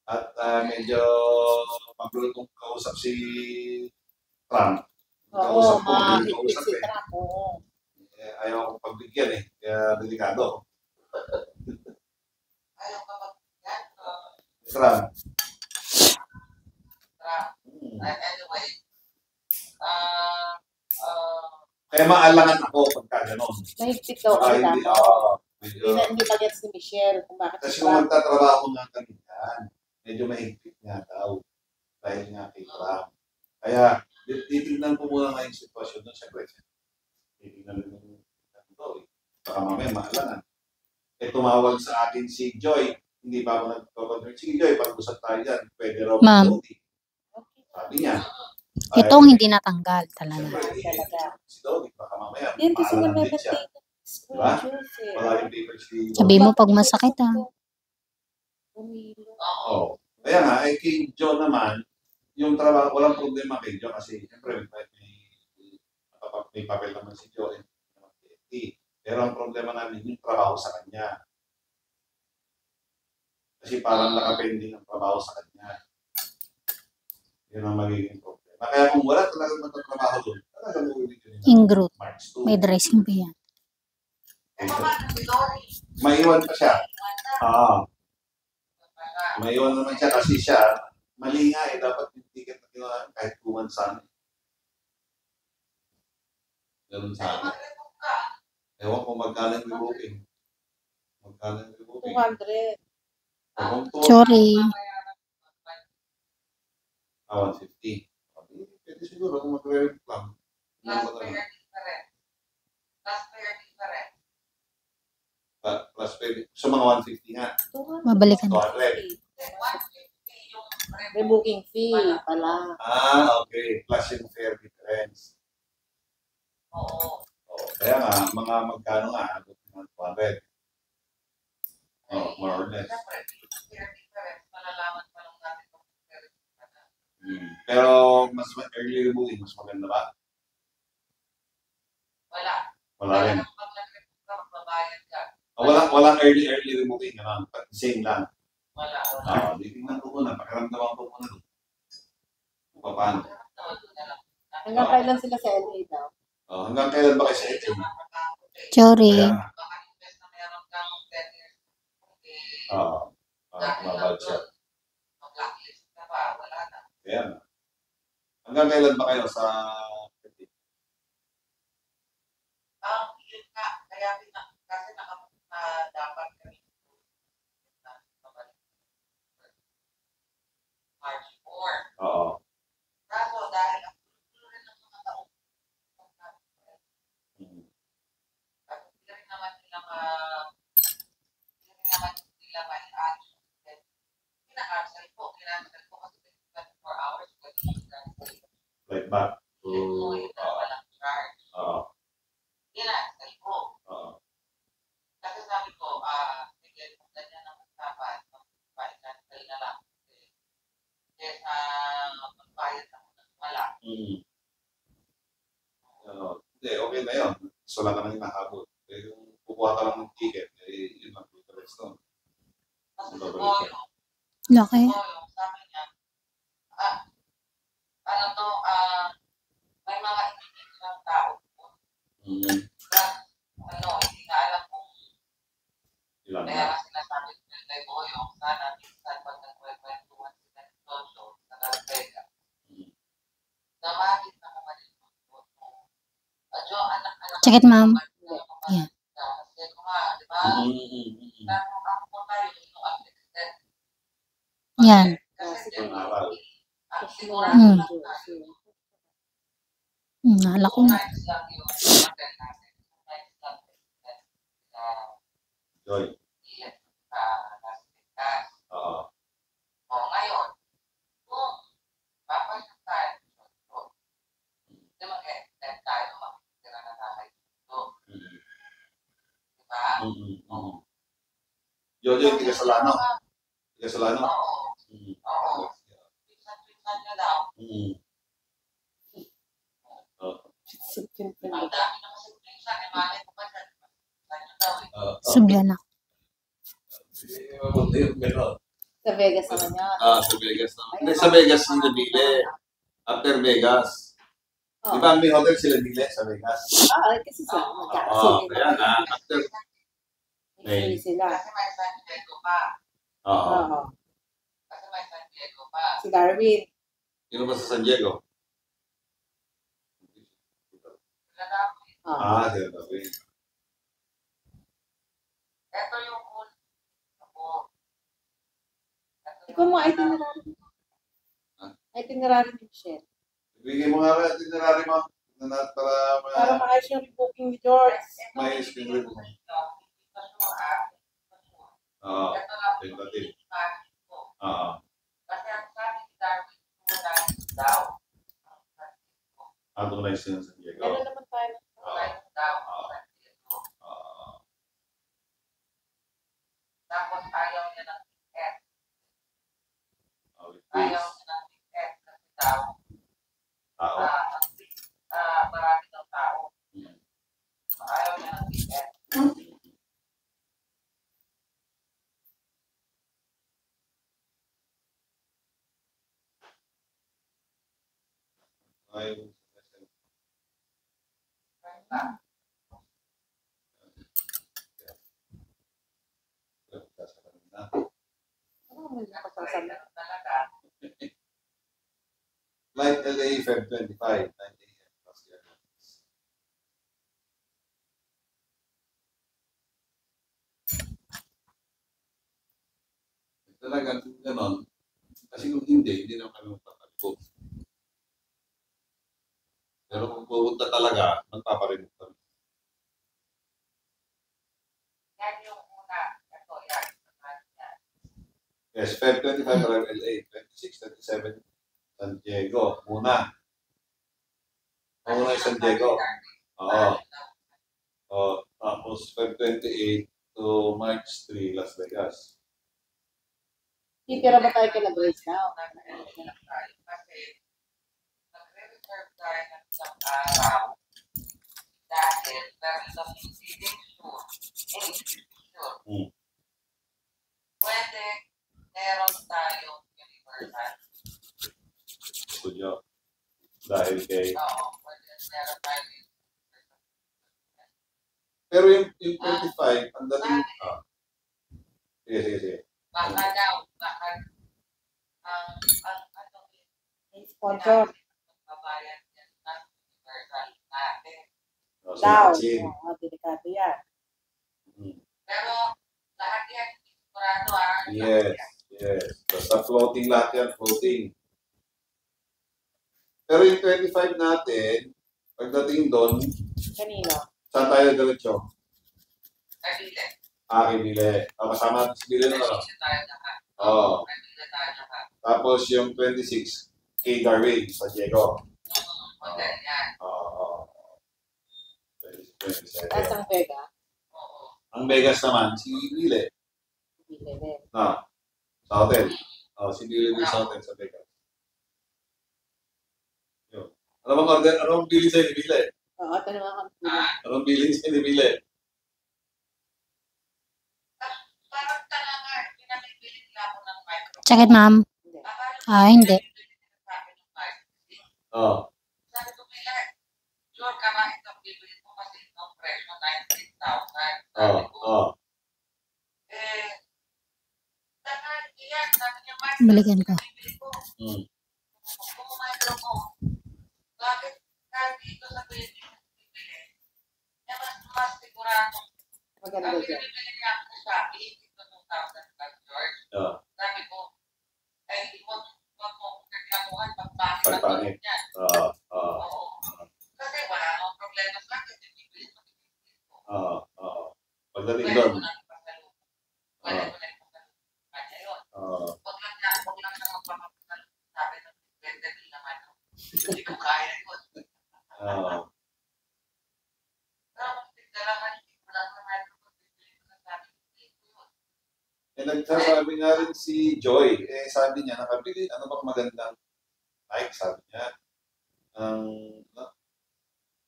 At medyo magulo kong kausap si Trump. Oo, mahigpit si Trump. Oo. Ayaw akong pagbigyan eh. Kaya delikado. Ayaw ka magbigyan? Trump. Anyway. Kaya maalangan ako pagka gano'n. Mahigpit daw kasi hindi pa gets ni Michelle kung bakit. Kasi kung magtatrabaho nga kami yan, medyo mahigpit nga daw. Dahil nga kay Trump. Kaya, titignan ko muna nga yung sitwasyon doon. Siyempre, titignan ko yung ito. Baka mamaya maalangan. Tumawag sa akin si Joy. Hindi pa ako nagpapadrag. Sige Joy, pag-usap tayo dyan. Pwede raw Ma'am. Sabi niya. Itong hindi natanggal talaga. Si Dodi, baka mamaya. Yan kasi maalangan din siya. Diba? Wala yung papers ni Sabi mo pag masakit ha. Oo. Kaya nga, kay Joe naman, yung trabaho, walang problema kay Joe kasi siyempre may papel naman si Joe. Pero ang problema namin, yung trabaho sa kanya. Kasi parang nakapending ang trabaho sa kanya. Yun ang magiging problema. Kaya kung wala talagang magtatrabaho doon, talagang uulit yun. Ingrowth. May dressing pa yan. Maiwan pa siya. Maiwan naman siya kasi siya, mali nga eh, dapat yung ticket na ginawa kahit 2 months sana. Ganun sana. Ewan kung magkano yung rebooking. Magkano yung rebooking? 200. Sorry. 150. Pwede siguro kung magre-reclam. Plus pwede. So mga 150 nga. Mabalikan. 200. Rebooking fee pala. Okay. Plus yung fare difference. Oo. Kaya nga, mga magkano nga, 200. More or less. Pero mas early rebooking, mas maganda ba? Wala rin. Walang early rebooking, same lang. Wala. Titignan ko muna, pakiramdaman ko muna doon. Paano? Hanggang kailan sila sa LA daw? Hanggang kailan ba kayo sa LA? Sorry. Mabudget. Kaya na. Hanggang kailan ba kayo sa yun nga, kaya kasi dapat kami March 4. Oo. Kaso dahil ang rin ng mga taong at hindi rin naman nila ma-i-action. Kina-cancel ko kasi 24 hours Like back to walang charge. Kina-cancel ko. Kasi sabi ko, sige, kung ganyan ang usapan, pa-cancel na lang. Kesa magbayad ako ng wala. Hindi, okay na yun. So lang ka nang nakabot. Kung kukuha ka lang ng ticket, yun ang interest nun. Kasi si Boyo, Laki. sabi niya, may mga initin ng tao po. Hindi nga alam kung kaya nga sinasabi ko kay Boyo, sana minsan pag nagkwekwentuhan sila ng Jojo sa Las Vegas. Namagit na naman yung anak-anak. Check it, ma'am. Yeah. Kasi ko nga, di ba? Ako po tayo yung affected. Yan. Nala ko na. Joy. Ngayon, kung papasok tayo, di mag-extend tayo makikira na tayo dito. Diba? Jojo, tiga Solano. Tiga Solano? Oo. Pinsan-pinsan niya daw. Ang dami na kasi pinsan, malay ko pa siya. Pinsan niya daw. Sublana. Mabuti yung gano'n. Sa Vegas naman yan. Sa Vegas. Hindi, sa Vegas yung nabili. After Vegas. Oh. Di ba may hotel sila bili sa Vegas? Kasi sila, Oo, magkakasili kaya nga. After, May sila. Kasi may San Diego pa. oo. Oo. Kasi may San Diego pa. Si Darwin. Sino ba sa San Diego? Sila namin. Sila Darwin. Ito yung una. Ako. Ikaw mo, itinerary mo. Itinerary mo, share. Bigay mo nga rin at itinerary mo. Para maayos yung rebooking ni George. May screen rin mo. Oo. Tentative. Oo. Kasi ang sabi ni Darwin, tunay daw. Tunay sila sa San Diego. Gano'n naman tayo. Tunay daw ang San Diego. Tapos ayaw niya ng ticket. Ayaw niya ng ticket kasi daw, marami daw tao. Ayaw niya ng ticket. Ano mo yung pasasabi? Talaga. Flight LA Feb 25, 9 a.m. Plus the airlines. Talaga, ganon. Kasi kung hindi naman kami magpapalimot. Pero kung pupunta talaga, magpapalimot kami. Yan yung una. Ito, yan. Yes, Feb 25 arrive LA, 26, 27 San Diego. Muna yung San Diego. Tapos Feb 28 to March 3, Las Vegas. Titira ba tayo kay Grace now? Kasi nagre-reserve tayo ng isang araw dahil meron kami feeding sure. Pwede meron tayong universal. Studio. Dahil kay... Oo, pwede meron tayong universal. Pero yung 25, ang dating... Sige. Baka daw, ano Sponsor. babayan yan ng universal natin. Daw. Delikado yan. Pero lahat yan, sigurado Yes. Basta floating lahat yan, floating. Pero yung 25 natin, pagdating doon, Kanino? saan tayo diretso? Kabila. Bile. Kasama natin si Bile na lang. Tayo lahat. Oo. Kabila tayo lahat. Tapos yung 26, kay Darwin, sa Diego. Model yan. Oo. 27. Tapos ang Vega. Oo. Ang Vegas naman, si Bile. Hindi din. Sa hotel. Si Bile din sa hotel sa Vegas. Yun. Anong bilin sa'yo ni Bile? Oo, ito naman ang Anong bilin sa'yo ni Bile? Parang talaga, pinamibili nila ako ng microphone. Sakit, ma'am. Hindi. Hindi. Sabi ko, Pilar, sure ka ba ito? Bibili mo kasi itong presyo, 19,000. Sabi ko, sabi niya, Balikan ko. bibili ko. Kung microphone, bakit dito sa Pilipinas bibili? Mas sigurado. Maganda Sabi dyan. bibili niya ako sa 82,000 plus George. Sabi ko, ay, huwag mo reklamuhan pagpangit ang Pagpangit. tulog niyan. Oo. Kasi wala akong problema sa akin. Bibili ko. Pagdating Pwede doon. ko nang ipasalubong. Pwede ko nang ipasalubong. Kanya yun. Huwag lang siya magpapasalubong sa akin ng 20 naman. Hindi ko kaya yun. Pero kung tigdalaman, hindi ko lang naman bibili ko na sabi ko yun. Nagsasabi nga rin si Joy, sabi niya, nakabili, ano bang magandang bike, sabi niya.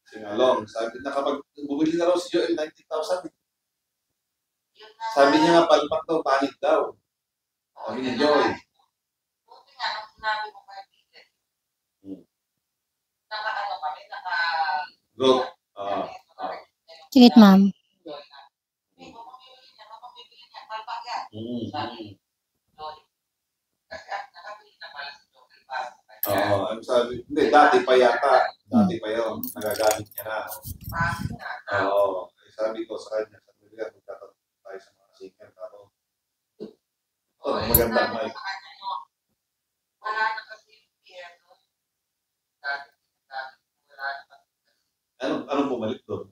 Singalong, sabi na kapag bumili na raw si Joy, 90,000. Yun na Sabi nga. niya nga, palpak daw, pangit daw. Sabi ni Joy. Buti nga, nung sinabi mo kay Peter, Hmm. naka-ano kami, Growth. Sige, ma'am. Ano sabi? Hindi, dati pa yata. Dati pa yun. Nagagamit niya na. Sabi ko sa kanya, sabi ko, magtatanong tayo sa mga singer. Magandang mic. Wala na kasi yung piano. Anong bumalik doon?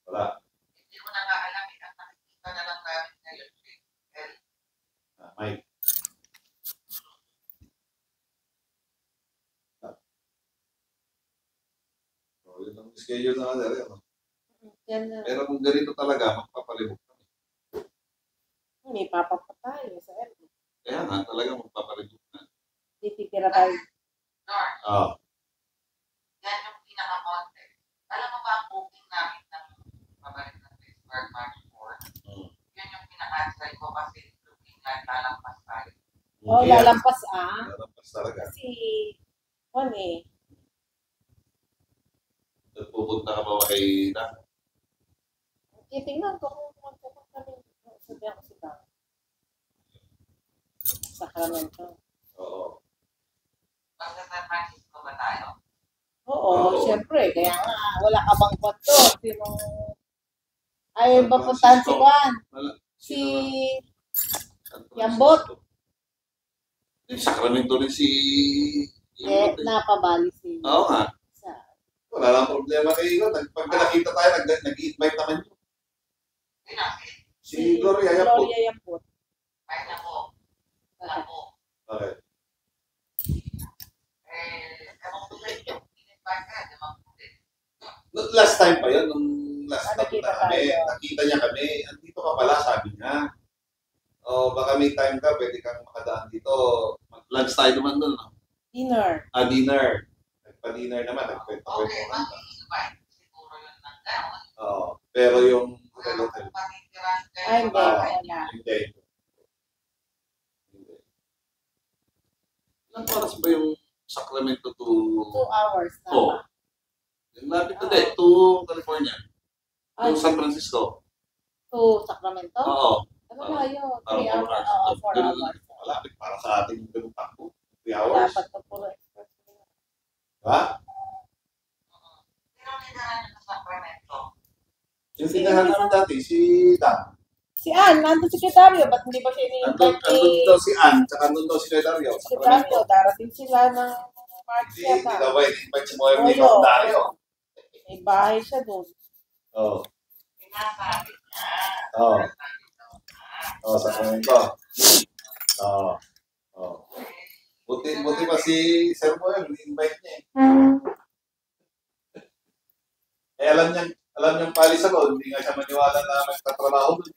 Wala. Hindi ko na nga alam eh. Ang nakikita na lang namin ngayon. Mike. Yun ang schedule na natin. Yan na. Pero kung ganito talaga, magpapalibog kami. May papapa tayo sa airport. Kaya nga, talaga magpapalibog na. Tititira tayo. Lord, yan yung pinaka-content. Alam mo ba ang booking namin ng pabalik ng Pittsburgh March 4? Yun yung pinaka-answer ko kasi looking like lalampas tayo. Lalampas Lalampas talaga. Kasi, eh. Pupunta ka ba kay Ina? Titingnan ko kung magpupunta kami. Sabihan ko si Bang. Sacramento. Oo. Basta San Francisco ba tayo? Oo, syempre. Kaya nga, wala ka bang kwanto. Sinong... Ay, papuntahan si Juan. Si... Yambot. Sacramento rin si... Napabali si... Oo nga. Wala lang problema kay Ino. Pag nakita tayo, nag-invite naman yun. Si Gloria Yampot. Gloria Yampot. Ay, nako. Nako. Okay. Ewan ko sa inyo. In-invite ka, di ba? Last time pa yun, nung last time Nakita na kami, tayo. nakita niya kami, andito ka pala, sabi niya. Baka may time ka, pwede kang makadaan dito. Mag-lunch tayo naman doon. No? Dinner. Dinner. Nagpa-dinner naman, nagkwento-kwento. Okay, mag-invite. Siguro yun lang gano'n. Pero yung Pero hotel, kung patitirahan kayo, Ay, hindi. wala. hindi. Ilang oras ba yung Sacramento to... 2 hours na Oo. pa. Yung lapit na din, to California. Ay, To San Francisco. to Sacramento? Oo. Ano ba yun? 3 4 hours. hours. Oo, 4 hours. Malapit para sa ating ganung takbo. 3 hours. Dapat na puro express. Diba? Sino nila na sa Sacramento? Yung tinahan namin dati, si Dan. Si Ann, nandun sekretaryo. Ba't hindi ba siya Andun ini-invite daw si Ann, tsaka andun daw si Dario. sekretaryo? Darating sila ng March Hindi yata. daw ba invite si Moy ni Oo. Dario. May bahay siya doon. Oo. Sinasabi niya. Oo. Sacramento. Oo. Buti pa si Sir Moy, invite niya eh. Alam niyang palis ako, hindi nga siya maniwala na magtatrabaho doon.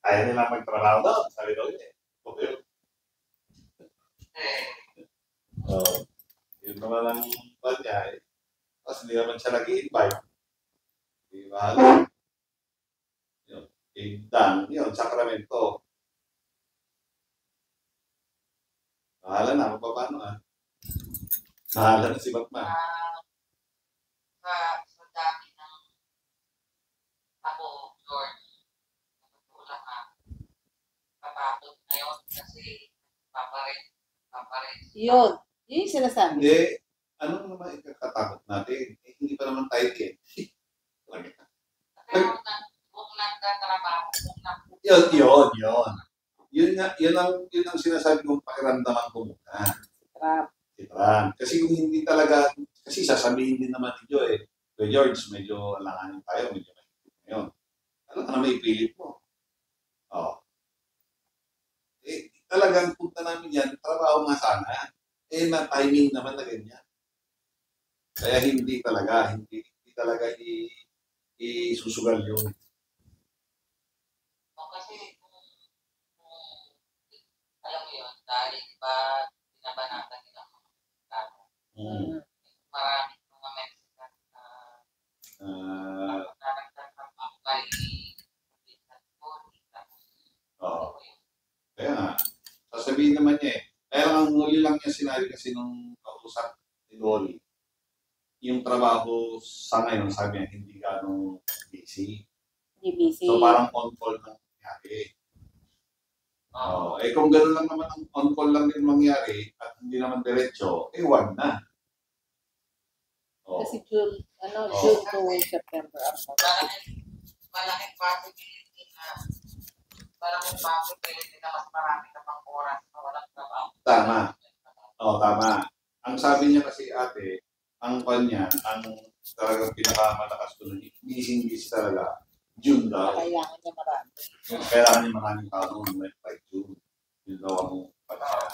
Ayaw nila magtrabaho doon, sabi daw niya eh. Okay. Yun naman ang plan niya eh. Tapos hindi naman siya nag-i-invite. Hindi mahal. Yun. Dan, yun, Sacramento. Mahala na, kung paano ah. Mahala na si Batman. Sa dami ng ako, George, natutulak ka. Patakot ngayon kasi paparin. Yun. Yun yung sinasabi. Hindi, ano naman ikakatakot natin? Eh, hindi pa naman tayo eh. Pero kung nagtatrabaho, kung Yun. Yun ang sinasabi kong pakiramdaman ko muna. Trap. Kasi kung hindi talaga, kasi sasabihin din naman ni Joe eh, Kuya George, medyo alanganin tayo, medyo mahigpit ngayon. Ano ka na may pilit mo? Talagang punta namin yan, trabaho nga sana. Na timing naman na ganyan. Kaya hindi talaga isusugal yun. kasi kung alam mo yun, dahil ba binabanatan nila ang mga Mexicano. Maraming mga Mexican na nagtatrabaho kay Vincent Cody. Tapos, Kaya nga, sasabihin naman niya eh. Kaya ang huli lang niya sinabi kasi nung kausap ni Lori, yung trabaho sa ngayon, sabi niya, hindi gano'ng busy. Hindi busy. So parang on-call nang nangyari. Kung gano'n lang naman ang on-call lang din mangyari at hindi naman diretso, wag na. Kasi June to September. Malaking possibility na mas marami na pang oras na walang trabaho. Tama. Tama. Ang sabi niya kasi ate, ang kanya, ang talagang pinakamalakas ko nun, busy talaga. June daw. Kailangan niya marami. Kailangan niya maraming tao noong 5 June. Yun daw ang pala.